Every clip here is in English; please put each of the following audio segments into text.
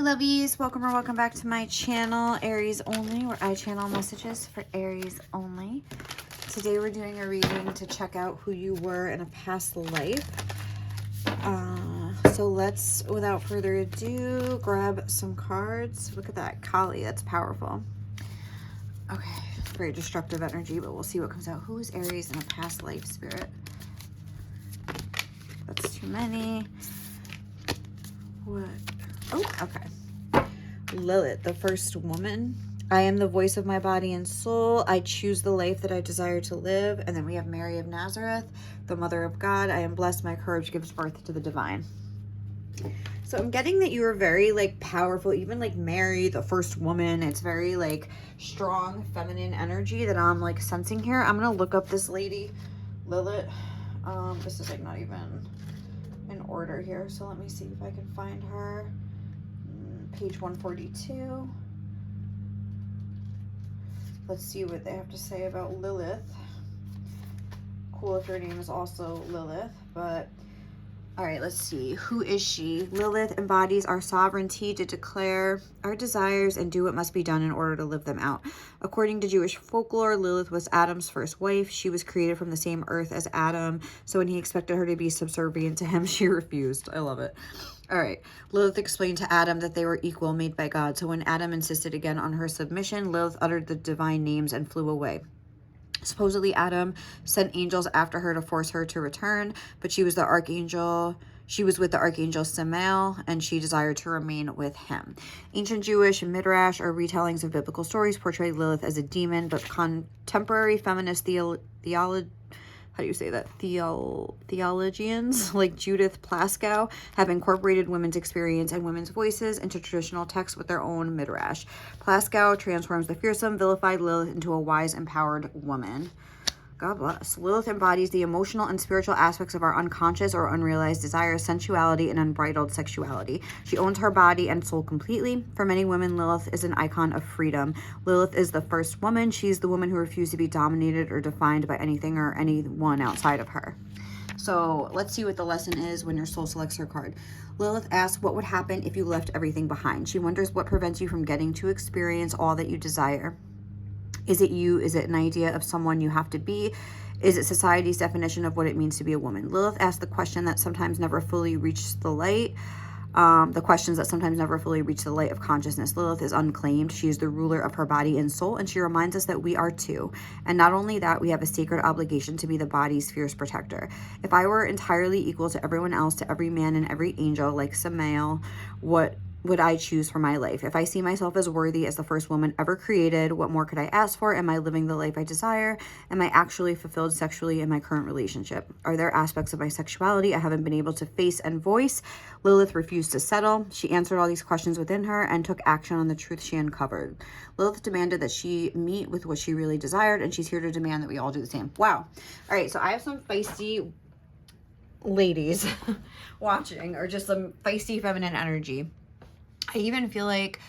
lovies, welcome or welcome back to my channel, Aries only, where I channel messages for Aries only. Today we're doing a reading to check out who you were in a past life. So let's, without further ado, grab some cards. Look at that Kali, that's powerful. Okay, very destructive energy, but we'll see what comes out. Who is Aries in a past life, Spirit? That's too many. What? Oh, okay. Lilith, the first woman. I am the voice of my body and soul. I choose the life that I desire to live. And then we have Mary of Nazareth, the mother of God. I am blessed. My courage gives birth to the divine. So I'm getting that you were very like powerful, even like Mary, the first woman. It's very like strong feminine energy that I'm like sensing here. I'm going to look up this lady, Lilith. This is like not even in order here. So let me see if I can find her. Page 142. Let's see what they have to say about Lilith. Cool if your name is also Lilith, but all right, let's see. Who is she? Lilith embodies our sovereignty to declare our desires and do what must be done in order to live them out. According to Jewish folklore, Lilith was Adam's first wife. She was created from the same earth as Adam, so when he expected her to be subservient to him, she refused. I love it. All right. Lilith explained to Adam that they were equal, made by God. So when Adam insisted again on her submission, Lilith uttered the divine names and flew away. Supposedly, Adam sent angels after her to force her to return, but she was with the archangel Samael, and she desired to remain with him. Ancient Jewish midrash or retellings of biblical stories portray Lilith as a demon, but contemporary feminist theologians like Judith Plaskow have incorporated women's experience and women's voices into traditional texts with their own midrash. Plaskow transforms the fearsome, vilified Lilith into a wise, empowered woman. God bless. Lilith embodies the emotional and spiritual aspects of our unconscious or unrealized desires, sensuality, and unbridled sexuality. She owns her body and soul completely. For many women, Lilith is an icon of freedom. Lilith is the first woman. She's the woman who refused to be dominated or defined by anything or anyone outside of her. So let's see what the lesson is when your soul selects her card. Lilith asks, what would happen if you left everything behind? She wonders what prevents you from getting to experience all that you desire. Is it you? Is it an idea of someone you have to be? Is it society's definition of what it means to be a woman? Lilith asks the question that sometimes never fully reaches the light. The questions that sometimes never fully reach the light of consciousness. Lilith is unclaimed. She is the ruler of her body and soul, and she reminds us that we are too. And not only that, we have a sacred obligation to be the body's fierce protector. If I were entirely equal to everyone else, to every man and every angel, like Samael, what would I choose for my life? If I see myself as worthy as the first woman ever created, what more could I ask for? Am I living the life I desire? Am I actually fulfilled sexually in my current relationship? Are there aspects of my sexuality I haven't been able to face and voice? Lilith refused to settle. She answered all these questions within her and took action on the truth she uncovered. Lilith demanded that she meet with what she really desired, and she's here to demand that we all do the same. Wow. All right, so I have some feisty ladies watching, or just some feisty feminine energy. I even feel like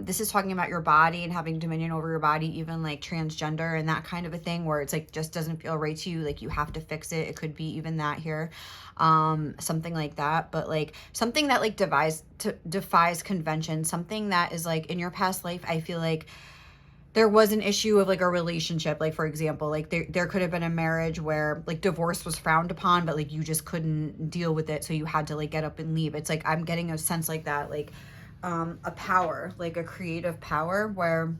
this is talking about your body and having dominion over your body, even like transgender and that kind of a thing, where it's like just doesn't feel right to you, like you have to fix it. It could be even that here, something like that, but like something that like defies convention, something that is like in your past life. I feel like there was an issue of like a relationship, like for example, like there could have been a marriage where like divorce was frowned upon, but like you just couldn't deal with it, so you had to like get up and leave. It's like I'm getting a sense like that, like a power, like a creative power where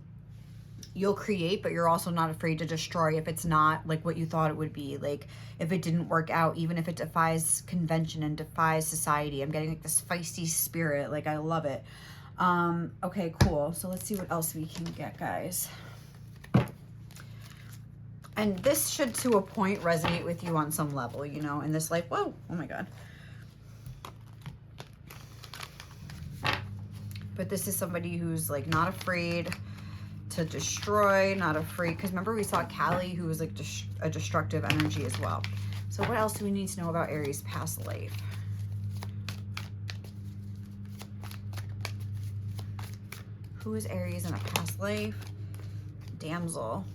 you'll create, but you're also not afraid to destroy if it's not like what you thought it would be. Like if it didn't work out, even if it defies convention and defies society. I'm getting like this feisty spirit. Like I love it. Okay, cool. So let's see what else we can get, guys. And this should to a point resonate with you on some level, you know, in this life. Whoa, oh my God. But this is somebody who's like not afraid to destroy, not afraid. Because remember we saw Kali, who was like a destructive energy as well. So what else do we need to know about Aries' past life? Who is Aries in a past life? Damsel.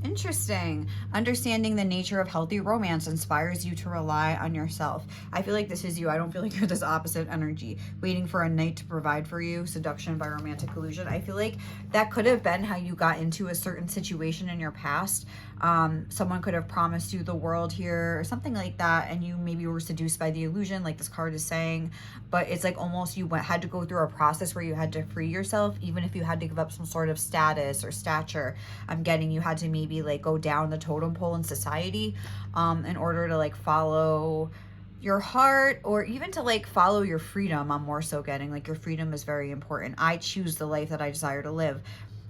Interesting. Understanding the nature of healthy romance inspires you to rely on yourself. I feel like this is you. I don't feel like you're this opposite energy. Waiting for a knight to provide for you. Seduction by romantic illusion. I feel like that could have been how you got into a certain situation in your past. Someone could have promised you the world here or something like that, and you maybe were seduced by the illusion, like this card is saying. But it's like almost you had to go through a process where you had to free yourself, even if you had to give up some sort of status or stature. I'm getting you had to maybe like go down the totem pole in society in order to like follow your heart, or even to like follow your freedom. I'm more so getting like your freedom is very important. I choose the life that I desire to live.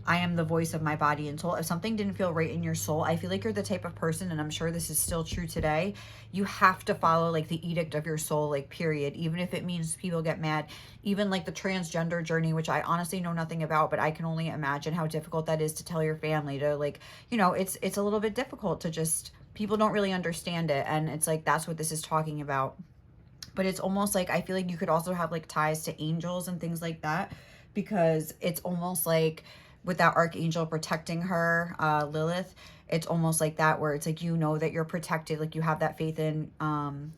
I am the voice of my body and soul. If something didn't feel right in your soul, I feel like you're the type of person, and I'm sure this is still true today, you have to follow like the edict of your soul, like period. Even if it means people get mad, even like the transgender journey, which I honestly know nothing about, but I can only imagine how difficult that is to tell your family to like, you know, it's a little bit difficult to just, people don't really understand it. And it's like, that's what this is talking about. But it's almost like, I feel like you could also have like ties to angels and things like that, because it's almost like, with that archangel protecting her, Lilith, it's almost like that, where it's like, you know that you're protected, like you have that faith in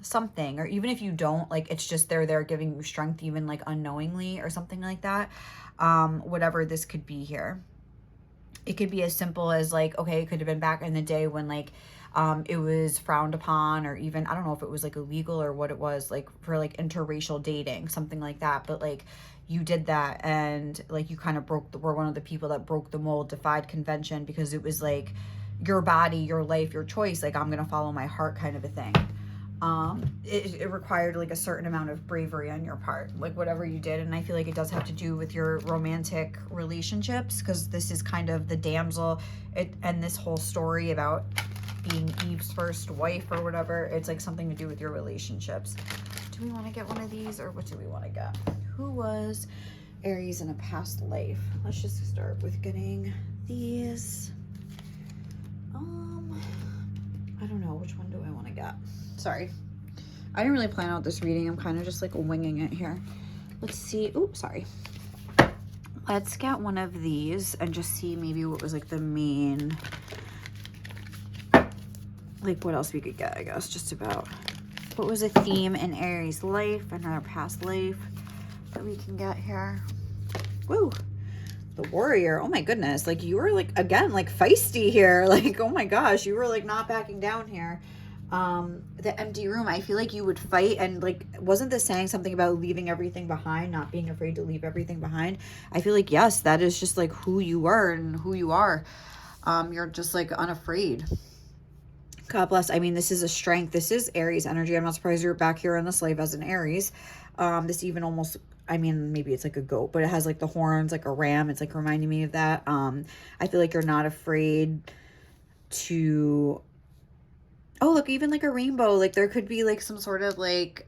something, or even if you don't, like it's just they're giving you strength, even like unknowingly or something like that. Whatever this could be here, it could be as simple as like, okay, it could have been back in the day when like it was frowned upon, or even, I don't know if it was like illegal or what it was, like for like interracial dating, something like that. But like you did that, and like you kind of were one of the people that broke the mold, defied convention, because it was like your body, your life, your choice, like I'm gonna follow my heart kind of a thing. It required like a certain amount of bravery on your part, like whatever you did. And I feel like it does have to do with your romantic relationships, because this is kind of the damsel, and this whole story about being Eve's first wife or whatever, it's like something to do with your relationships. Do we want to get one of these, or what do we want to get? Who was Aries in a past life? Let's just start with getting these. I don't know, which one do I want to get? Sorry, I didn't really plan out this reading. I'm kind of just like winging it here. Let's see. Oops, sorry. Let's get one of these and just see maybe what was like the main, like what else we could get, I guess, just about. What was a theme in Aries' life, another past life that we can get here? Woo! The warrior. Oh my goodness. Like you were like, again, like feisty here. Like, oh my gosh, you were like not backing down here. The empty room. I feel like you would fight, and like, wasn't this saying something about leaving everything behind, not being afraid to leave everything behind? I feel like, yes, that is just like who you were and who you are. You're just like unafraid. God bless. I mean, this is a strength. This is Aries energy. I'm not surprised you're back here in this life as an Aries. This even almost, I mean, maybe it's like a goat, but it has like the horns, like a ram. It's like reminding me of that. I feel like you're not afraid to, oh, look, even like a rainbow. Like there could be like some sort of like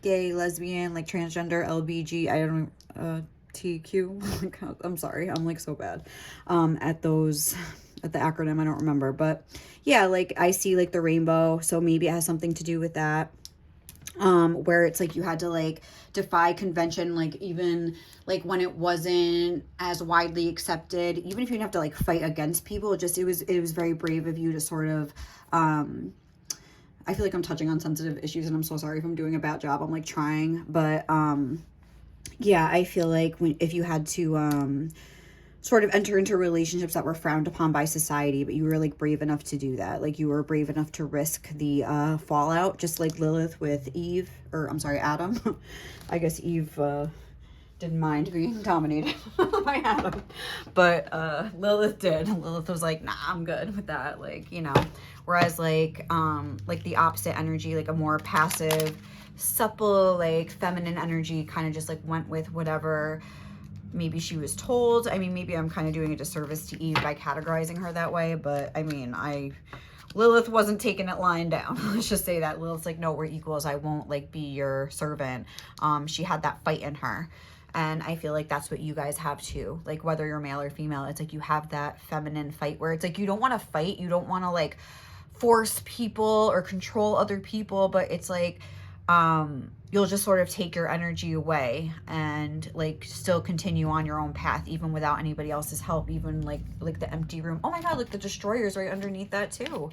gay, lesbian, like transgender, LBG, I don't TQ. I'm sorry. I'm like so bad at those, at the acronym. I don't remember, but yeah, like I see like the rainbow. So maybe it has something to do with that. Where it's like you had to like defy convention, like even like when it wasn't as widely accepted, even if you didn't have to like fight against people, it was very brave of you to sort of, I feel like I'm touching on sensitive issues, and I'm so sorry if I'm doing a bad job. I'm like trying, but yeah, I feel like if you had to sort of enter into relationships that were frowned upon by society, but you were like brave enough to do that. Like you were brave enough to risk the fallout, just like Lilith with Eve, or I'm sorry, Adam. I guess Eve didn't mind being dominated by Adam, but Lilith did. Lilith was like, nah, I'm good with that. Like, you know, whereas like the opposite energy, like a more passive, supple, like feminine energy, kind of just like went with whatever maybe she was told. I mean, maybe I'm kind of doing a disservice to Eve by categorizing her that way, but I mean, Lilith wasn't taking it lying down. Let's just say that. Lilith's like, no, we're equals. I won't like be your servant. She had that fight in her. And I feel like that's what you guys have too. Like whether you're male or female, it's like you have that feminine fight where it's like you don't want to fight. You don't want to like force people or control other people, but it's like, you'll just sort of take your energy away and like still continue on your own path, even without anybody else's help, even like the empty room. Oh my God, look, the destroyer's right underneath that too.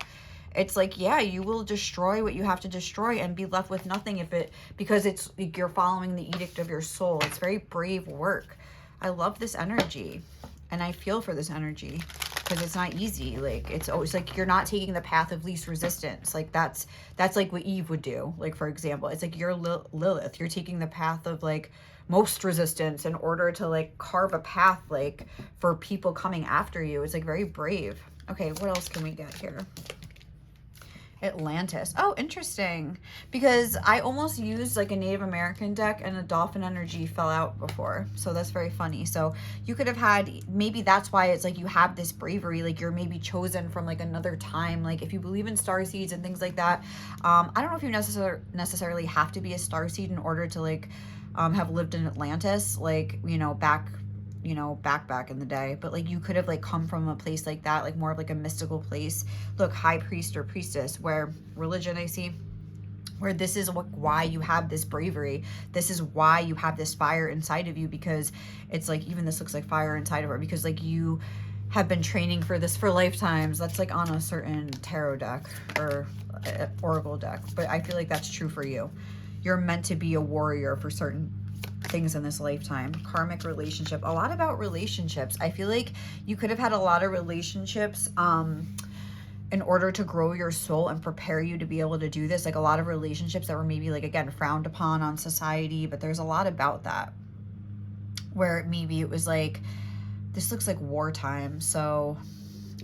It's like, yeah, you will destroy what you have to destroy and be left with nothing because it's like you're following the edict of your soul. It's very brave work. I love this energy, and I feel for this energy because it's not easy. Like, it's always like you're not taking the path of least resistance. Like that's like what Eve would do. Like, for example, it's like you're Lilith. You're taking the path of like most resistance in order to like carve a path like for people coming after you. It's like very brave. Okay, what else can we get here? Atlantis. Oh, interesting. Because I almost used like a Native American deck and a dolphin energy fell out before. So that's very funny. So you could have had, maybe that's why it's like you have this bravery, like you're maybe chosen from like another time. Like if you believe in starseeds and things like that. I don't know if you necessarily have to be a starseed in order to like have lived in Atlantis, like, you know, back in the day, but like you could have like come from a place like that, like more of like a mystical place. Look, high priest or priestess, where religion, I see, where this is why you have this bravery. This is why you have this fire inside of you, because it's like, even this looks like fire inside of her, because like you have been training for this for lifetimes. That's like on a certain tarot deck or oracle deck, but I feel like that's true for you. You're meant to be a warrior for certain things in this lifetime. Karmic relationship, a lot about relationships. I feel like you could have had a lot of relationships in order to grow your soul and prepare you to be able to do this. Like a lot of relationships that were maybe like, again, frowned upon on society, but there's a lot about that where maybe it was like, this looks like wartime. So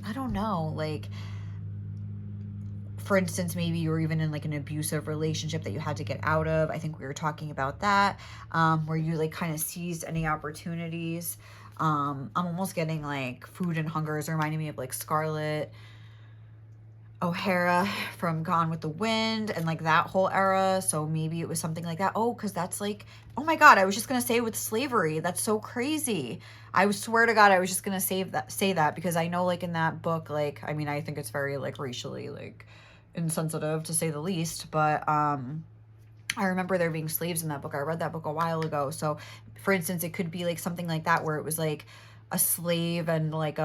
I don't know, like, for instance, maybe you were even in like an abusive relationship that you had to get out of. I think we were talking about that, where you like kind of seized any opportunities. I'm almost getting like food and hunger is reminding me of like Scarlett O'Hara from Gone with the Wind and like that whole era. So maybe it was something like that. Oh, because that's like, oh my God, I was just going to say with slavery. That's so crazy. I swear to God, I was just going to say that because I know like in that book, like, I mean, I think it's very like racially like insensitive to say the least, but I remember there being slaves in that book. I read that book a while ago. So for instance, it could be like something like that where it was like a slave and like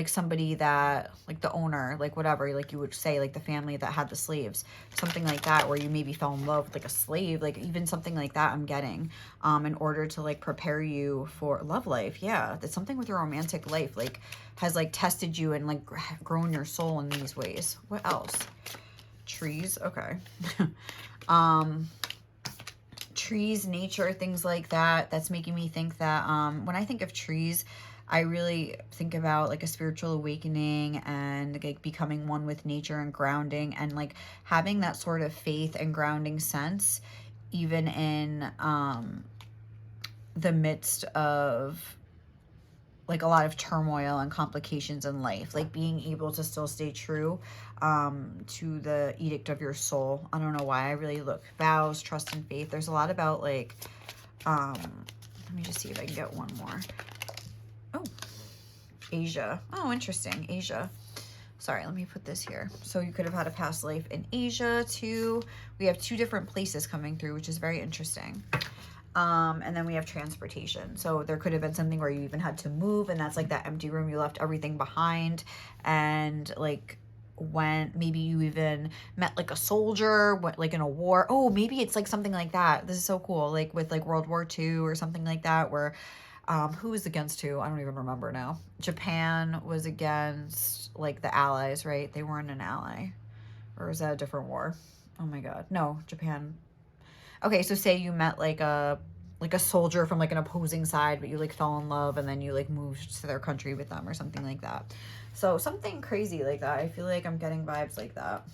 somebody that like the owner, like whatever, like you would say like the family that had the slaves, something like that, where you maybe fell in love with like a slave, like even something like that I'm getting in order to like prepare you for love life. Yeah, that's something with your romantic life, like has like tested you and like grown your soul in these ways. What else? Trees. Okay. Trees, nature, things like that. That's making me think that when I think of trees, I really think about like a spiritual awakening and like becoming one with nature and grounding and like having that sort of faith and grounding sense, even in the midst of like a lot of turmoil and complications in life, like being able to still stay true to the edict of your soul. I don't know why I really look vows, trust, and faith. There's a lot about like, let me just see if I can get one more. Oh, Asia. Oh, interesting. Asia. Sorry, let me put this here. So you could have had a past life in Asia too. We have 2 different places coming through, which is very interesting. And then we have transportation. So there could have been something where you even had to move, and that's like that empty room. You left everything behind, and like when maybe you even met like a soldier, like in a war. Oh, maybe it's like something like that. This is so cool. Like with like World War II or something like that, where who was against who? I don't even remember now. Japan was against like the Allies, right? They weren't an ally. Or was that a different war? Oh my God. No, Japan. Okay, so say you met like a soldier from like an opposing side, but you like fell in love and then you like moved to their country with them or something like that. So something crazy like that. I feel like I'm getting vibes like that.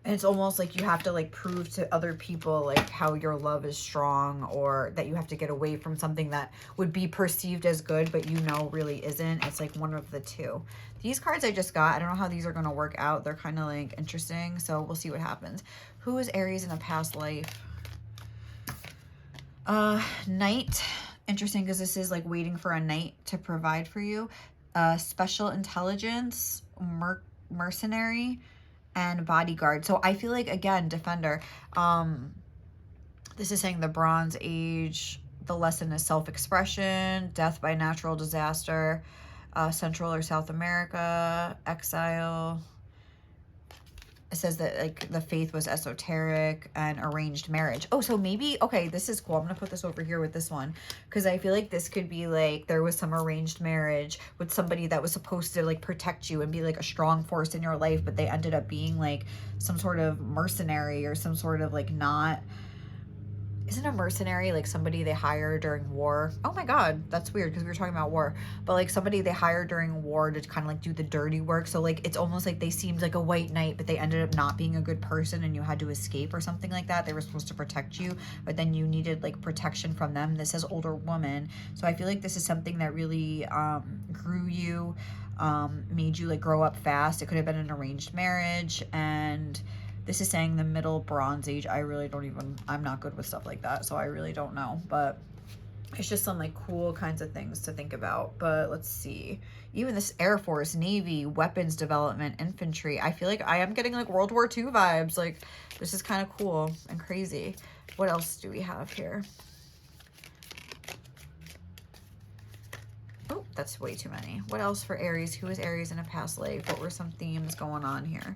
And it's almost like you have to like prove to other people like how your love is strong, or that you have to get away from something that would be perceived as good, but you know really isn't. It's like one of the two. These cards I just got, I don't know how these are going to work out. They're kind of like interesting. So we'll see what happens. Who is Aries in a past life? Knight. Interesting, because this is like waiting for a knight to provide for you. Special intelligence, mercenary, and bodyguard. So I feel like, again, defender. This is saying the Bronze Age, the lesson is self-expression, death by natural disaster, Central or South America, exile. It says that like the faith was esoteric and arranged marriage. Oh, so maybe, okay, this is cool. I'm going to put this over here with this one because I feel like this could be like there was some arranged marriage with somebody that was supposed to like protect you and be like a strong force in your life, but they ended up being like some sort of mercenary or some sort of like not... Isn't a mercenary like somebody they hire during war? Oh my God, that's weird because we were talking about war. But like somebody they hire during war to kind of like do the dirty work. So like it's almost like they seemed like a white knight, but they ended up not being a good person and you had to escape or something like that. They were supposed to protect you, but then you needed like protection from them. This says older woman. So I feel like this is something that really grew you, made you like grow up fast. It could have been an arranged marriage, and this is saying the middle Bronze Age. I really don't even, I'm not good with stuff like that, so I really don't know. But it's just some like cool kinds of things to think about. But let's see. Even this Air Force, Navy, weapons development, infantry. I feel like I am getting like World War II vibes. Like this is kind of cool and crazy. What else do we have here? Oh, that's way too many. What else for Aries? Who was Aries in a past life? What were some themes going on here?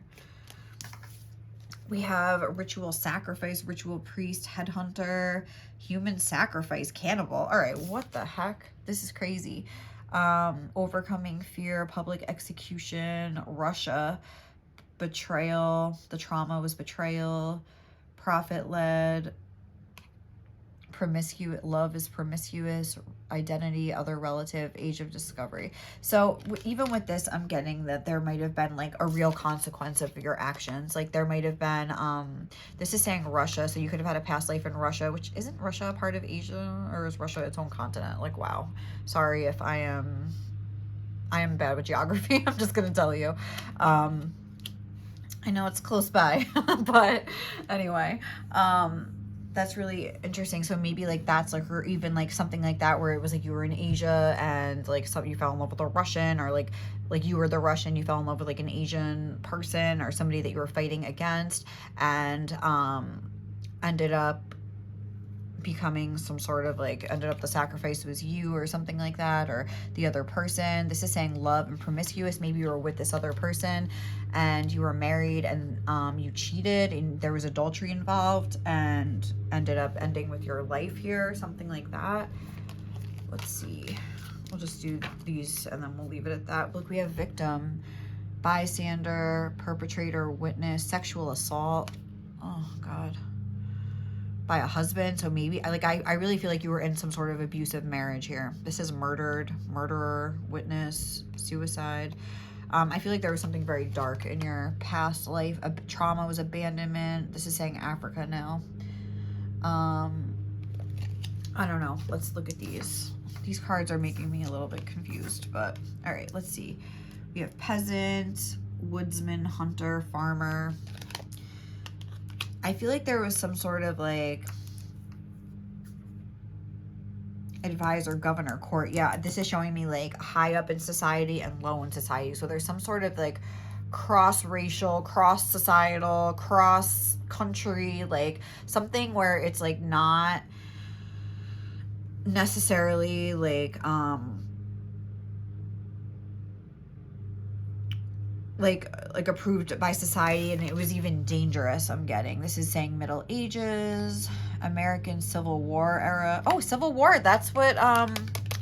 We have ritual sacrifice, ritual priest, headhunter, human sacrifice, cannibal. All right, what the heck? This is crazy. Overcoming fear, public execution, Russia, betrayal. The trauma was betrayal, prophet-led, promiscuous, love is promiscuous, identity, other relative, age of discovery. So even with this, I'm getting that there might have been like a real consequence of your actions. Like there might have been, this is saying Russia. So you could have had a past life in Russia, which isn't Russia a part of Asia, or is Russia its own continent? Like, wow. Sorry if I am bad with geography. I'm just going to tell you. I know it's close by, but anyway, that's really interesting. So maybe like that's like, or even like something like that where it was like you were in Asia and like you fell in love with a Russian, or like you were the Russian, you fell in love with like an Asian person or somebody that you were fighting against, and ended up becoming some sort of like, ended up the sacrifice was you or something like that, or the other person. This is saying love and promiscuous. Maybe you were with this other person and you were married and you cheated and there was adultery involved and ended up ending with your life here, something like that. Let's see. We'll just do these and then we'll leave it at that. Look, we have victim, bystander, perpetrator, witness, sexual assault. Oh God. By a husband. So maybe I really feel like you were in some sort of abusive marriage here. This is murdered, murderer, witness, suicide. I feel like there was something very dark in your past life. Trauma was abandonment. This is saying Africa now. I don't know. Let's look at these. These cards are making me a little bit confused, but all right, let's see. We have peasant, woodsman, hunter, farmer. I feel like there was some sort of like advisor, governor, court. Yeah, this is showing me like high up in society and low in society. So there's some sort of like cross-racial, cross-societal, cross-country, like something where it's like not necessarily like approved by society, and it was even dangerous. I'm getting this is saying Middle Ages, American Civil War era. Oh, Civil War, that's what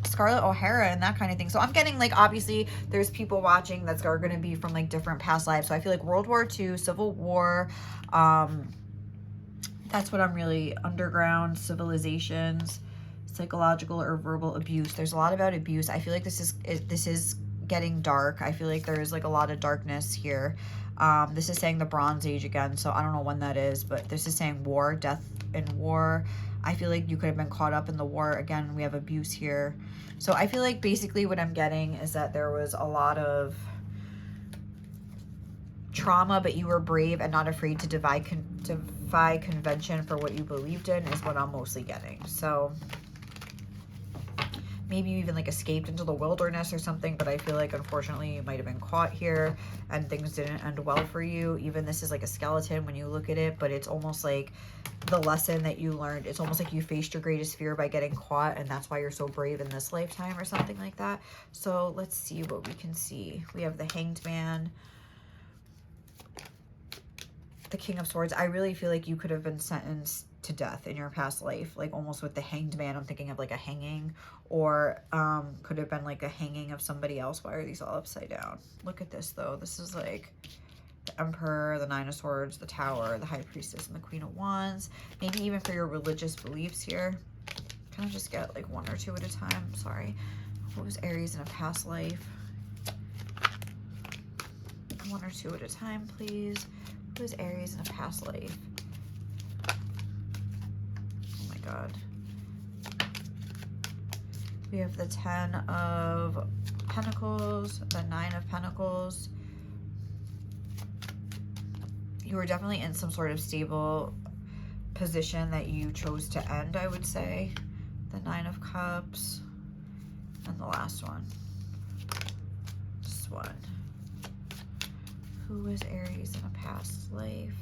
Scarlett O'Hara and that kind of thing. So I'm getting like, obviously there's people watching that's are going to be from like different past lives. So I feel like World War II, Civil War, that's what I'm really, underground civilizations, psychological or verbal abuse. There's a lot about abuse. I feel like this is getting dark. I feel like there's like a lot of darkness here. This is saying the Bronze Age again, so I don't know when that is, but this is saying war, death in war. I feel like you could have been caught up in the war. Again, we have abuse here. So I feel like basically what I'm getting is that there was a lot of trauma, but you were brave and not afraid to defy convention for what you believed in, is what I'm mostly getting. So maybe you even like escaped into the wilderness or something, but I feel like unfortunately you might have been caught here and things didn't end well for you. Even this is like a skeleton when you look at it, but it's almost like the lesson that you learned. It's almost like you faced your greatest fear by getting caught, and that's why you're so brave in this lifetime or something like that. So let's see what we can see. We have the Hanged Man, the King of Swords. I really feel like you could have been sentenced to death in your past life, like almost with the Hanged Man. I'm thinking of like a hanging, or could have been like a hanging of somebody else. Why are these all upside down? Look at this though. This is like the Emperor, the Nine of Swords, the Tower, the High Priestess, and the Queen of Wands. Maybe even for your religious beliefs here. Can I just get like one or two at a time? Sorry. What was Aries in a past life? One or two at a time, please. What was Aries in a past life? Oh my God. We have the 10 of Pentacles, the 9 of Pentacles. You were definitely in some sort of stable position that you chose to end, I would say. The 9 of Cups. And the last one. This one. Who was Aries in a past life?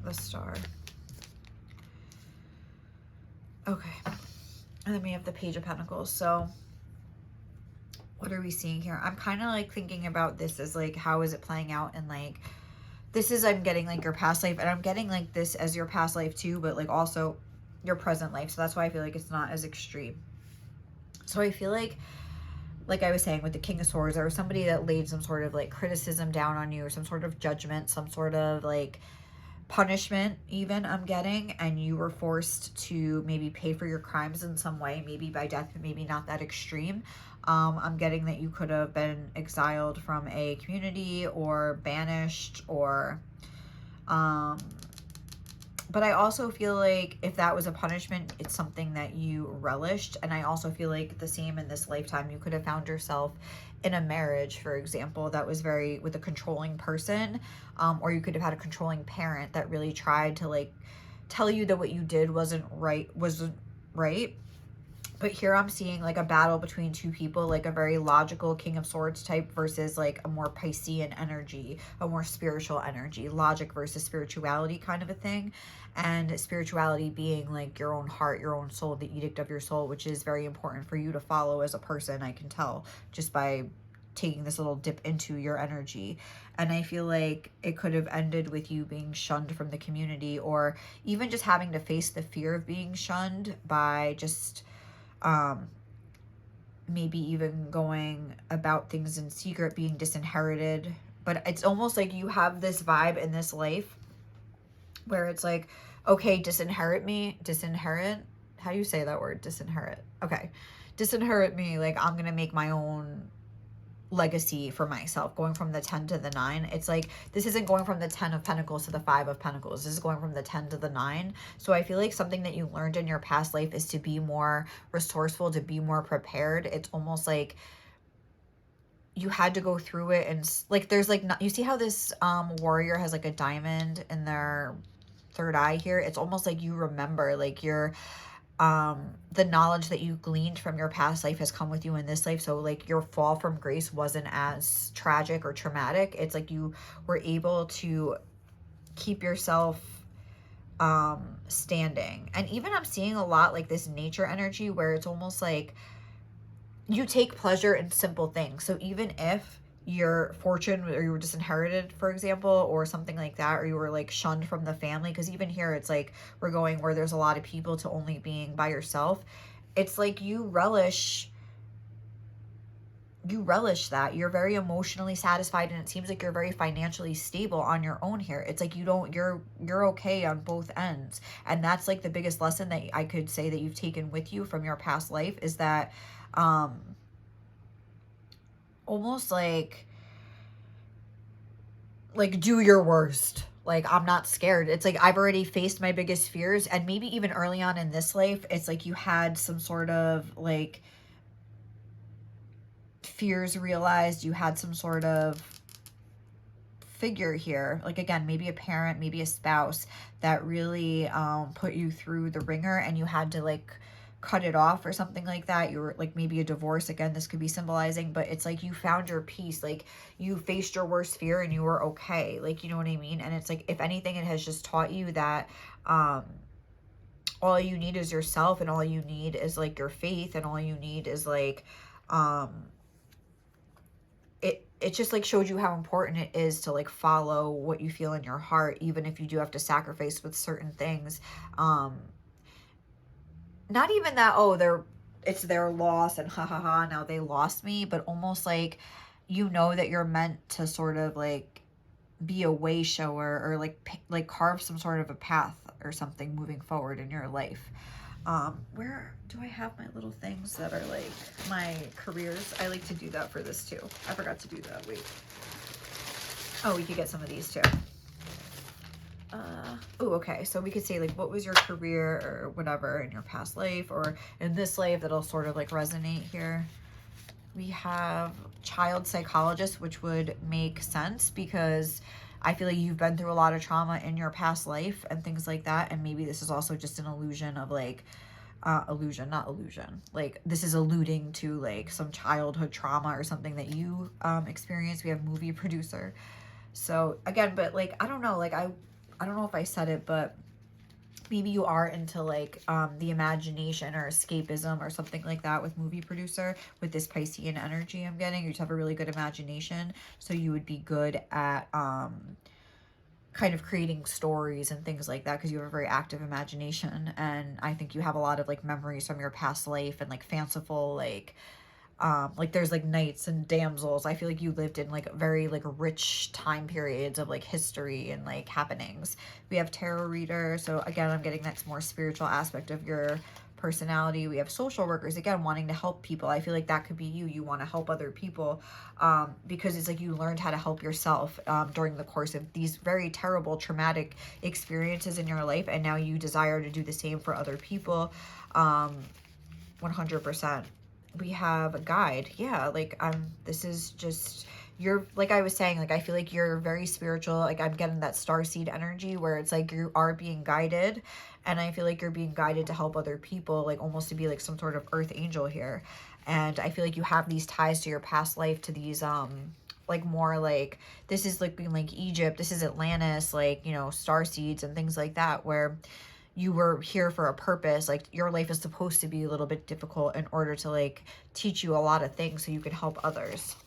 The Star. Okay. And then we have the Page of Pentacles. So what are we seeing here? I'm kind of like thinking about this as like, how is it playing out? And like, this is, I'm getting like your past life, and I'm getting like this as your past life too, but like also your present life. So that's why I feel like it's not as extreme. So I feel like I was saying with the King of Swords, there was somebody that laid some sort of like criticism down on you, or some sort of judgment, some sort of like punishment even I'm getting, and you were forced to maybe pay for your crimes in some way, maybe by death, but maybe not that extreme. I'm getting that you could have been exiled from a community or banished, or but I also feel like if that was a punishment, it's something that you relished. And I also feel like the same in this lifetime. You could have found yourself in a marriage, for example, that was very with a controlling person, or you could have had a controlling parent that really tried to like tell you that what you did wasn't right. But here I'm seeing like a battle between two people, like a very logical King of Swords type versus like a more Piscean energy, a more spiritual energy, logic versus spirituality kind of a thing. And spirituality being like your own heart, your own soul, the edict of your soul, which is very important for you to follow as a person, I can tell, just by taking this little dip into your energy. And I feel like it could have ended with you being shunned from the community, or even just having to face the fear of being shunned by just maybe even going about things in secret, being disinherited. But it's almost like you have this vibe in this life where it's like, okay, disinherit me, how do you say that word? Disinherit. Okay. Disinherit me. Like, I'm going to make my own legacy for myself, going from the 10 to the 9. It's like, this isn't going from the 10 of Pentacles to the 5 of Pentacles. This is going from the 10 to the 9. So I feel like something that you learned in your past life is to be more resourceful, to be more prepared. It's almost like you had to go through it, and like there's like, you see how this warrior has like a diamond in their third eye here? It's almost like you remember, like your the knowledge that you gleaned from your past life has come with you in this life. So like your fall from grace wasn't as tragic or traumatic. It's like you were able to keep yourself standing. And even I'm seeing a lot like this nature energy where it's almost like you take pleasure in simple things. So even if your fortune, or you were disinherited, for example, or something like that, or you were like shunned from the family, because even here it's like we're going where there's a lot of people to only being by yourself. It's like you relish that. You're very emotionally satisfied, and it seems like you're very financially stable on your own here. It's like you're okay on both ends. And that's like the biggest lesson that I could say that you've taken with you from your past life, is that almost like do your worst. Like, I'm not scared. It's like I've already faced my biggest fears. And maybe even early on in this life, it's like you had some sort of like fears realized. You had some sort of figure here, like again, maybe a parent, maybe a spouse that really put you through the ringer and you had to like cut it off or something like that. You were like maybe a divorce, again, this could be symbolizing, but it's like you found your peace, like you faced your worst fear and you were okay, like, you know what I mean? And it's like, if anything, it has just taught you that all you need is yourself, and all you need is like your faith, and all you need is like it just like showed you how important it is to like follow what you feel in your heart, even if you do have to sacrifice with certain things. Not even that, oh, it's their loss and ha ha ha, now they lost me, but almost like, you know, that you're meant to sort of like be a way shower, or like carve some sort of a path or something moving forward in your life. Where do I have my little things that are like my careers? I like to do that for this too. I forgot to do that. Wait. Oh, we could get some of these too. Oh, okay. So we could say like, what was your career or whatever in your past life or in this life that'll sort of like resonate here. We have child psychologist, which would make sense because I feel like you've been through a lot of trauma in your past life and things like that. And maybe this is also just an illusion of like, not illusion. Like this is alluding to like some childhood trauma or something that you experienced. We have movie producer. So again, but like, I don't know, like I don't know if I said it, but maybe you are into like the imagination or escapism or something like that with movie producer. With this Piscean energy I'm getting, you just have a really good imagination, so you would be good at kind of creating stories and things like that because you have a very active imagination. And I think you have a lot of like memories from your past life and like fanciful like there's like knights and damsels. I feel like you lived in like very like rich time periods of like history and like happenings. We have tarot reader. So again, I'm getting that's more spiritual aspect of your personality. We have social workers, again, wanting to help people. I feel like that could be you. You want to help other people because it's like you learned how to help yourself during the course of these very terrible traumatic experiences in your life. And now you desire to do the same for other people. 100%. We have a guide. Yeah, like this is just, you're, like I was saying, like I feel like you're very spiritual. Like I'm getting that starseed energy where it's like you are being guided, and I feel like you're being guided to help other people, like almost to be like some sort of earth angel here. And I feel like you have these ties to your past life, to these like more like, this is like being like Egypt, this is Atlantis, like, you know, star seeds and things like that, where you were here for a purpose. Like your life is supposed to be a little bit difficult in order to like teach you a lot of things so you can help others.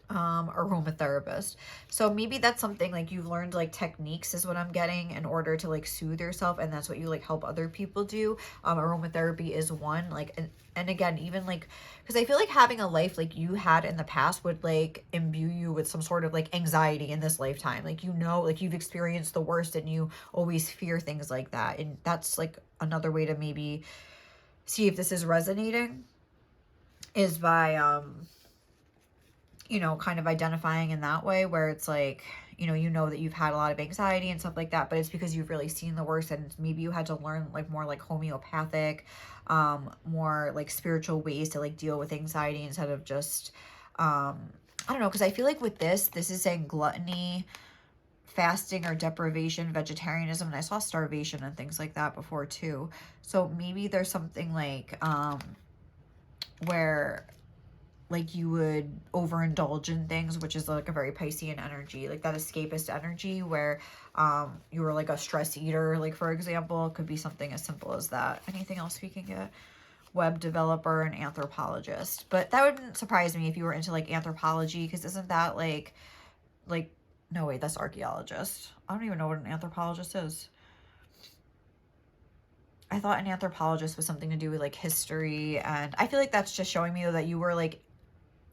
Aromatherapist. So maybe that's something like you've learned like techniques is what I'm getting in order to like soothe yourself, and that's what you like help other people do. Aromatherapy is one, like, and again, even like, because I feel like having a life like you had in the past would like imbue you with some sort of like anxiety in this lifetime. Like, you know, like you've experienced the worst and you always fear things like that. And that's like another way to maybe see if this is resonating, is by you know, kind of identifying in that way, where it's like, you know that you've had a lot of anxiety and stuff like that, but it's because you've really seen the worst, and maybe you had to learn like more like homeopathic, more like spiritual ways to like deal with anxiety instead of just, I don't know, because I feel like with this is saying gluttony, fasting or deprivation, vegetarianism, and I saw starvation and things like that before too. So maybe there's something like, where like you would overindulge in things, which is like a very Piscean energy, like that escapist energy where you were like a stress eater, like for example. It could be something as simple as that. Anything else we can get? Web developer and anthropologist. But that wouldn't surprise me if you were into like anthropology, because isn't that like no, wait, that's archaeologist. I don't even know what an anthropologist is. I thought an anthropologist was something to do with like history, and I feel like that's just showing me that you were like,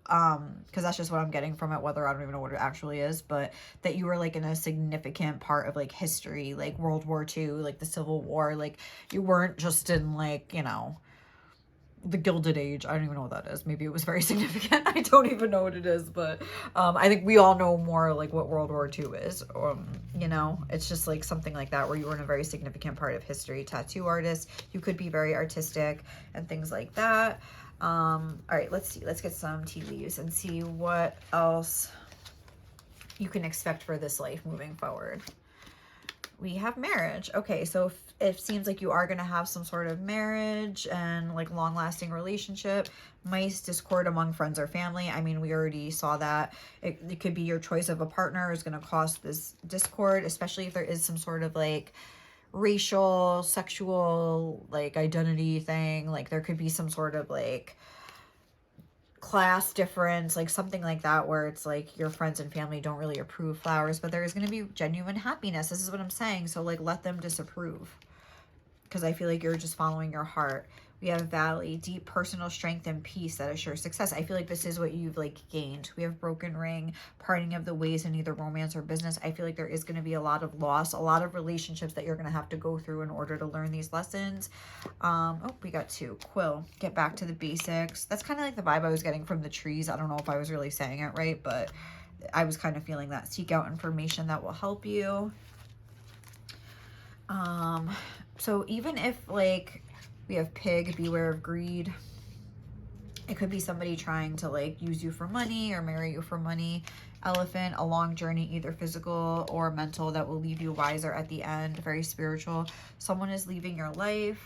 because that's just what I'm getting from it, whether I don't even know what it actually is, but that you were like in a significant part of like history, like World War II, like the Civil War. Like you weren't just in like, you know, the Gilded Age. I don't even know what that is. Maybe it was very significant. I don't even know what it is, but I think we all know more like what World War II is. You know, it's just like something like that where you were in a very significant part of history. Tattoo artist, you could be very artistic and things like that. All right, let's see. Let's get some tea leaves and see what else you can expect for this life moving forward. We have marriage. Okay, so it seems like you are going to have some sort of marriage and like long-lasting relationship. Mice, discord among friends or family. I mean, we already saw that. It could be your choice of a partner is going to cause this discord, especially if there is some sort of like racial, sexual, like identity thing. Like there could be some sort of like class difference, like something like that, where it's like your friends and family don't really approve flowers, but there is going to be genuine happiness. This is what I'm saying. So like let them disapprove, because I feel like you're just following your heart. We have valley, deep personal strength and peace that assures success. I feel like this is what you've like gained. We have broken ring, parting of the ways in either romance or business. I feel like there is going to be a lot of loss, a lot of relationships that you're going to have to go through in order to learn these lessons. Oh, we got 2. Quill, get back to the basics. That's kind of like the vibe I was getting from the trees. I don't know if I was really saying it right, but I was kind of feeling that. Seek out information that will help you. So even if like we have pig, beware of greed. It could be somebody trying to like use you for money or marry you for money. Elephant, a long journey, either physical or mental, that will leave you wiser at the end. Very spiritual. Someone is leaving your life.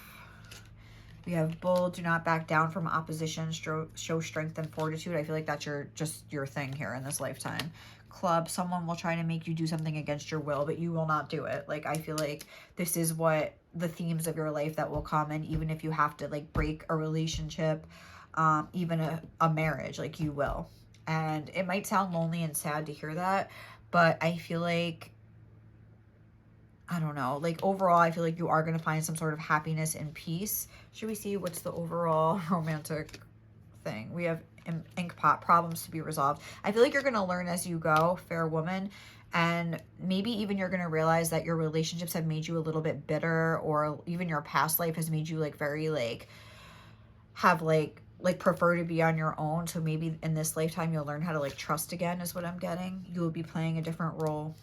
We have bull, do not back down from opposition, show strength and fortitude. I feel like that's just your thing here in this lifetime. Club, someone will try to make you do something against your will, but you will not do it. Like I feel like this is what the themes of your life that will come in, even if you have to like break a relationship, even a marriage, like you will. And it might sound lonely and sad to hear that, but I feel like, I don't know, like overall, I feel like you are going to find some sort of happiness and peace. Should we see what's the overall romantic thing? We have ink pot, problems to be resolved. I feel like you're going to learn as you go, fair woman. And maybe even you're going to realize that your relationships have made you a little bit bitter, or even your past life has made you like very like have like prefer to be on your own. So maybe in this lifetime you'll learn how to like trust again, is what I'm getting. You will be playing a different role.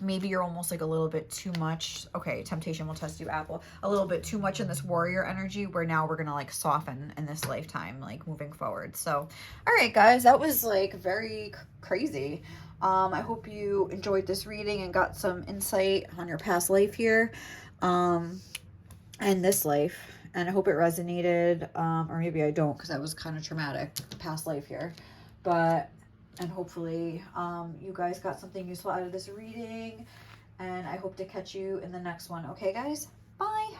Maybe you're almost like a little bit too much. Okay, temptation will test you, Apple. A little bit too much in this warrior energy, where now we're gonna like soften in this lifetime, like moving forward. So all right guys, that was like very crazy. I hope you enjoyed this reading and got some insight on your past life here, and this life, and I hope it resonated, or maybe I don't, because that was kind of traumatic, the past life here. But and hopefully you guys got something useful out of this reading, and I hope to catch you in the next one. Okay guys, bye.